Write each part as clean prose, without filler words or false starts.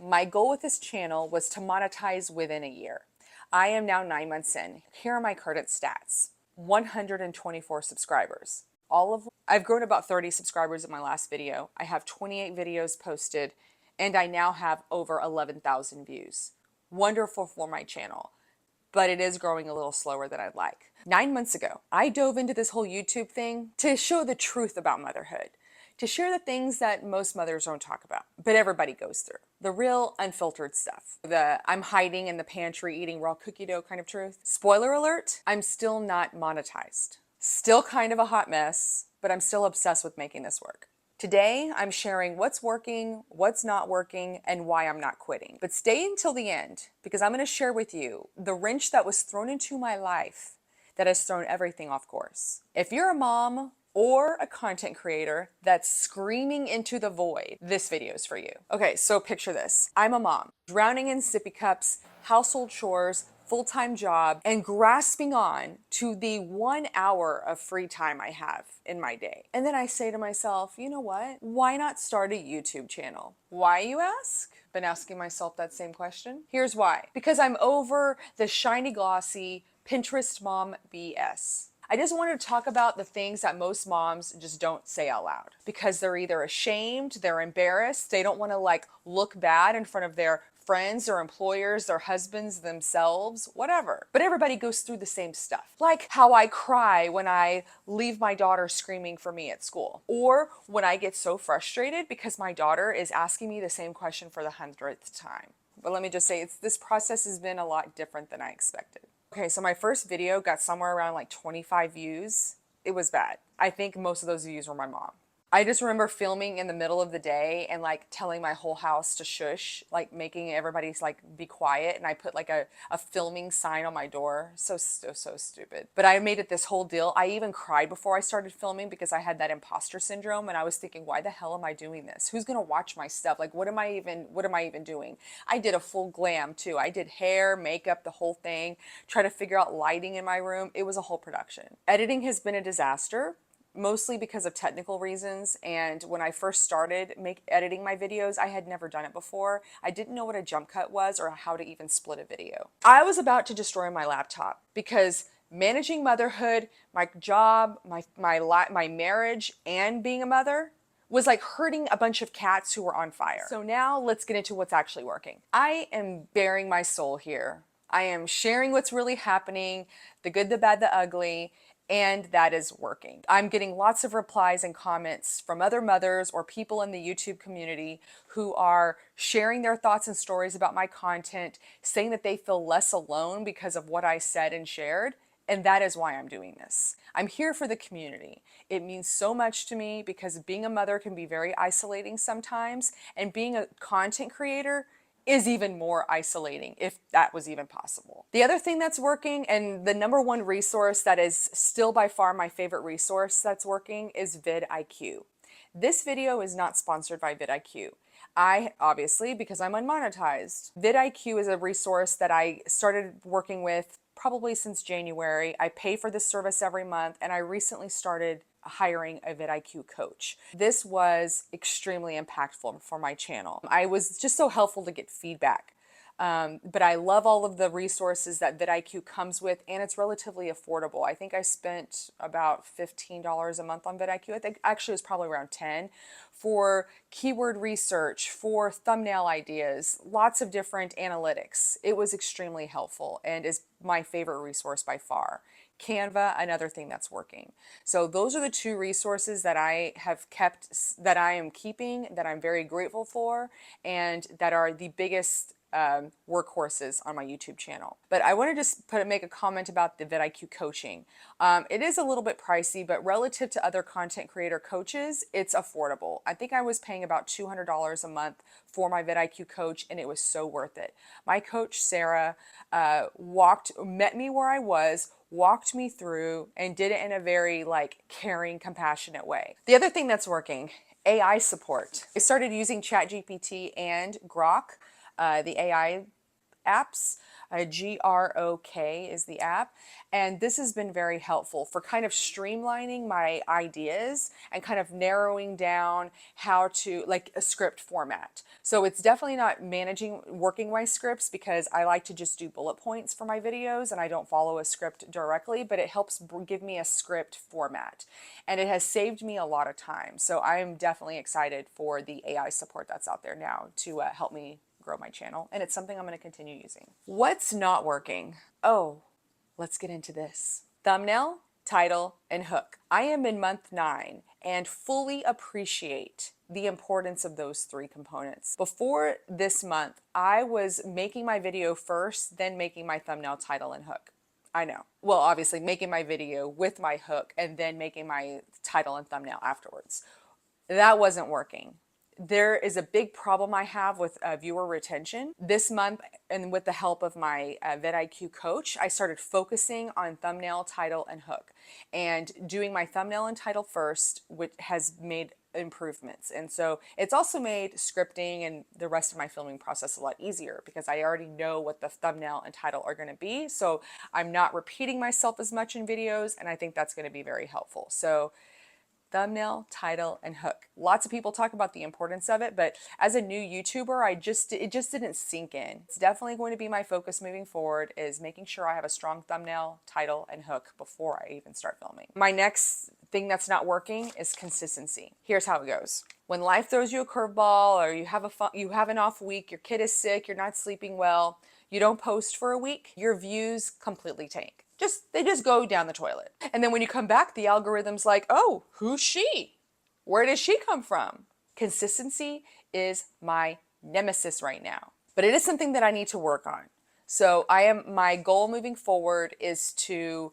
My goal with this channel was to monetize within a year. I am now 9 months in. Here are my current stats. 124 subscribers. I've grown about 30 subscribers in my last video. I have 28 videos posted, and I now have over 11,000 views. Wonderful for my channel, but it is growing a little slower than I'd like. 9 months ago, I dove into this whole YouTube thing to show the truth about motherhood, to share the things that most mothers don't talk about, but everybody goes through. The real unfiltered stuff. The I'm hiding in the pantry eating raw cookie dough kind of truth. Spoiler alert, I'm still not monetized. Still kind of a hot mess, but I'm still obsessed with making this work. Today, I'm sharing what's working, what's not working, and why I'm not quitting. But stay until the end, because I'm going to share with you the wrench that was thrown into my life that has thrown everything off course. If you're a mom or a content creator that's screaming into the void, this video is for you. Okay, so picture this. I'm a mom, drowning in sippy cups, household chores, full-time job, and grasping on to the 1 hour of free time I have in my day. And then I say to myself, you know what? Why not start a YouTube channel? Why, you ask? Been asking myself that same question. Here's why. Because I'm over the shiny glossy Pinterest mom BS. I just wanted to talk about the things that most moms just don't say out loud because they're either ashamed, they're embarrassed, they don't want to look bad in front of their friends or employers, their husbands, themselves, whatever. But everybody goes through the same stuff. Like how I cry when I leave my daughter screaming for me at school, or when I get so frustrated because my daughter is asking me the same question for the 100th time. But let me just say, this process has been a lot different than I expected. Okay, so my first video got somewhere around 25 views. It was bad. I think most of those views were my mom. I just remember filming in the middle of the day and telling my whole house to shush, making everybody's be quiet. And I put a filming sign on my door. So stupid. But I made it this whole deal. I even cried before I started filming because I had that imposter syndrome. And I was thinking, why the hell am I doing this? Who's going to watch my stuff? What am I even doing? I did a full glam too. I did hair, makeup, the whole thing, try to figure out lighting in my room. It was a whole production. Editing has been a disaster, mostly because of technical reasons. And when I first started editing my videos, I had never done it before. I didn't know what a jump cut was or how to even split a video. I was about to destroy my laptop because managing motherhood, my job, my marriage, and being a mother was like hurting a bunch of cats who were on fire. So now let's get into what's actually working. I am bearing my soul here. I am sharing what's really happening, the good, the bad, the ugly, and that is working. I'm getting lots of replies and comments from other mothers or people in the YouTube community who are sharing their thoughts and stories about my content, saying that they feel less alone because of what I said and shared. And that is why I'm doing this. I'm here for the community. It means so much to me because being a mother can be very isolating sometimes, and being a content creator is even more isolating, if that was even possible. The other thing that's working, and the number one resource that is still by far my favorite resource that's working, is vidIQ. This video is not sponsored by vidIQ. Obviously, because I'm unmonetized. vidIQ is a resource that I started working with probably since January. I pay for this service every month, and I recently started hiring a vidIQ coach. This was extremely impactful for my channel. I was just so helpful to get feedback. But I love all of the resources that vidIQ comes with, and it's relatively affordable. I think I spent about $15 a month on vidIQ. I think actually it was probably around 10 for keyword research, for thumbnail ideas, lots of different analytics. It was extremely helpful and is my favorite resource by far. Canva, another thing that's working. So those are the two resources that I have kept, that I am keeping, that I'm very grateful for, and that are the biggest workhorses on my YouTube channel. But I want to just make a comment about the vidIQ coaching. It is a little bit pricey, but relative to other content creator coaches, it's affordable. I think I was paying about $200 a month for my vidIQ coach, and it was so worth it. My coach, Sarah, met me where I was, walked me through, and did it in a very caring, compassionate way. The other thing that's working, AI support. I started using ChatGPT and Grok, the AI apps. GROK is the app. And this has been very helpful for kind of streamlining my ideas and kind of narrowing down how to, like, a script format. So it's definitely not working my scripts, because I like to just do bullet points for my videos and I don't follow a script directly, but it helps give me a script format. And it has saved me a lot of time. So I'm definitely excited for the AI support that's out there now to help me grow my channel, and it's something I'm going to continue using. What's not working? Oh, let's get into this. Thumbnail, title, and hook. I am in month 9 and fully appreciate the importance of those 3 components. Before this month, I was making my video first, then making my thumbnail, title, and hook. I know. Well, obviously making my video with my hook and then making my title and thumbnail afterwards. That wasn't working. There is a big problem I have with viewer retention. This month, and with the help of my vidIQ coach, I started focusing on thumbnail, title, and hook, and doing my thumbnail and title first, which has made improvements. And so it's also made scripting and the rest of my filming process a lot easier, because I already know what the thumbnail and title are going to be. So I'm not repeating myself as much in videos, and I think that's going to be very helpful. So thumbnail, title, and hook. Lots of people talk about the importance of it, but as a new YouTuber, it just didn't sink in. It's definitely going to be my focus moving forward, is making sure I have a strong thumbnail, title, and hook before I even start filming. My next thing that's not working is consistency. Here's how it goes. When life throws you a curveball, or you have an off week, your kid is sick, you're not sleeping well, you don't post for a week, your views completely tank. They just go down the toilet. And then when you come back, the algorithm's like, oh, who's she? Where does she come from? Consistency is my nemesis right now, but it is something that I need to work on. So my goal moving forward is to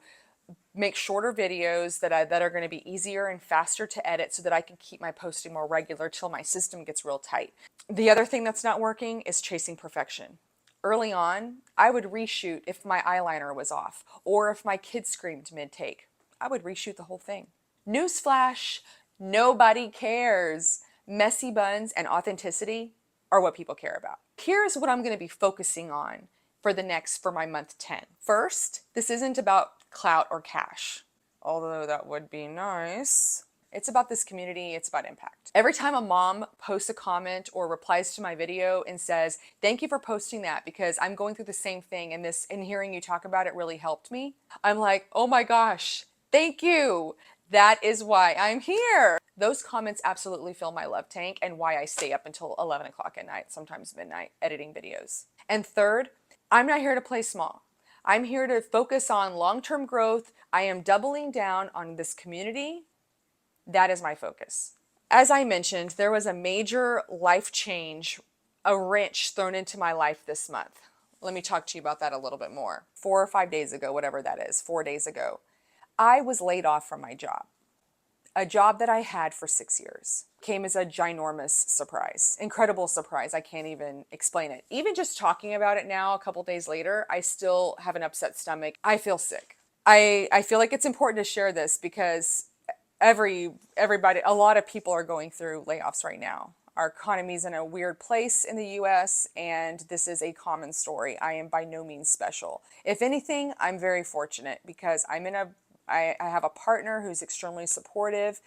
make shorter videos that are going to be easier and faster to edit, so that I can keep my posting more regular till my system gets real tight. The other thing that's not working is chasing perfection. Early on, I would reshoot if my eyeliner was off, or if my kid screamed mid-take. I would reshoot the whole thing. Newsflash, nobody cares. Messy buns and authenticity are what people care about. Here's what I'm going to be focusing on for my month 10. First, this isn't about clout or cash, although that would be nice. It's about this community, it's about impact. Every time a mom posts a comment or replies to my video and says, thank you for posting that, because I'm going through the same thing, and hearing you talk about it really helped me, I'm like, oh my gosh, thank you. That is why I'm here. Those comments absolutely fill my love tank, and why I stay up until 11 o'clock at night, sometimes midnight, editing videos. And third, I'm not here to play small. I'm here to focus on long-term growth. I am doubling down on this community. That is my focus. As I mentioned, there was a major life change, a wrench thrown into my life this month. Let me talk to you about that a little bit more. 4 or 5 days ago, whatever that is, 4 days ago, I was laid off from my job. A job that I had for 6 years. Came as a ginormous surprise, incredible surprise. I can't even explain it. Even just talking about it now, a couple days later, I still have an upset stomach. I feel sick. I feel like it's important to share this, because everybody, a lot of people are going through layoffs right now. Our economy is in a weird place in the US, and this is a common story. I am by no means special. If anything, I'm very fortunate, because I have a partner who's extremely supportive,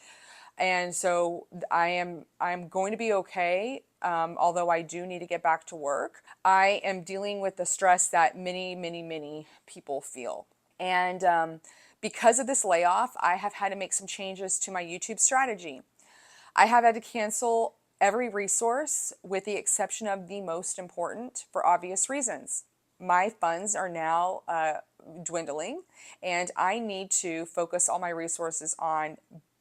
and so I'm going to be okay. Although I do need to get back to work, I am dealing with the stress that many people feel. And because of this layoff, I have had to make some changes to my YouTube strategy. I have had to cancel every resource with the exception of the most important, for obvious reasons. My funds are now dwindling, and I need to focus all my resources on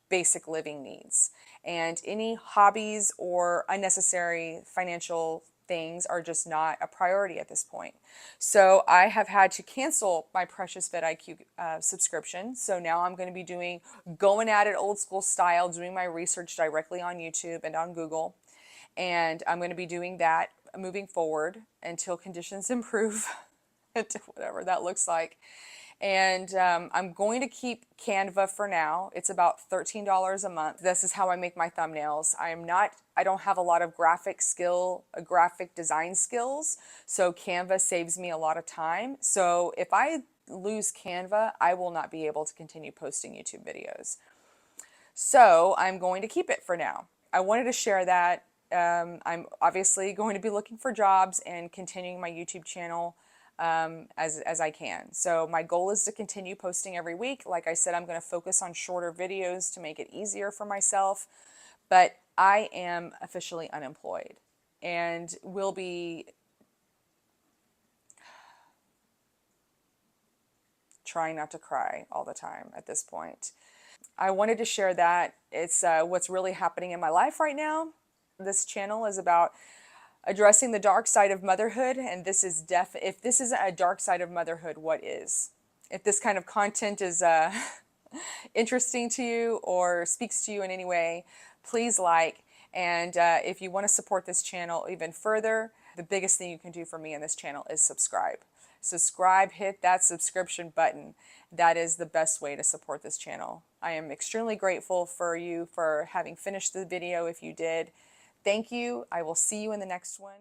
basic living needs. And any hobbies or unnecessary financial things are just not a priority at this point. So I have had to cancel my precious vidIQ subscription. So now I'm going to be going at it old school style, doing my research directly on YouTube and on Google. And I'm going to be doing that moving forward until conditions improve, until whatever that looks like. And I'm going to keep Canva for now. It's about $13 a month. This is how I make my thumbnails. I don't have a lot of graphic design skills. So Canva saves me a lot of time. So if I lose Canva, I will not be able to continue posting YouTube videos. So I'm going to keep it for now. I wanted to share that. I'm obviously going to be looking for jobs and continuing my YouTube channel as I can. So my goal is to continue posting every week. Like I said, I'm going to focus on shorter videos to make it easier for myself. But I am officially unemployed and will be trying not to cry all the time at this point. I wanted to share that. It's what's really happening in my life right now. This channel is about addressing the dark side of motherhood, and this is if this isn't a dark side of motherhood, what is? If this kind of content is interesting to you or speaks to you in any way, please like. And if you want to support this channel even further, the biggest thing you can do for me in this channel is subscribe. Subscribe, hit that subscription button. That is the best way to support this channel. I am extremely grateful for you for having finished the video if you did. Thank you. I will see you in the next one.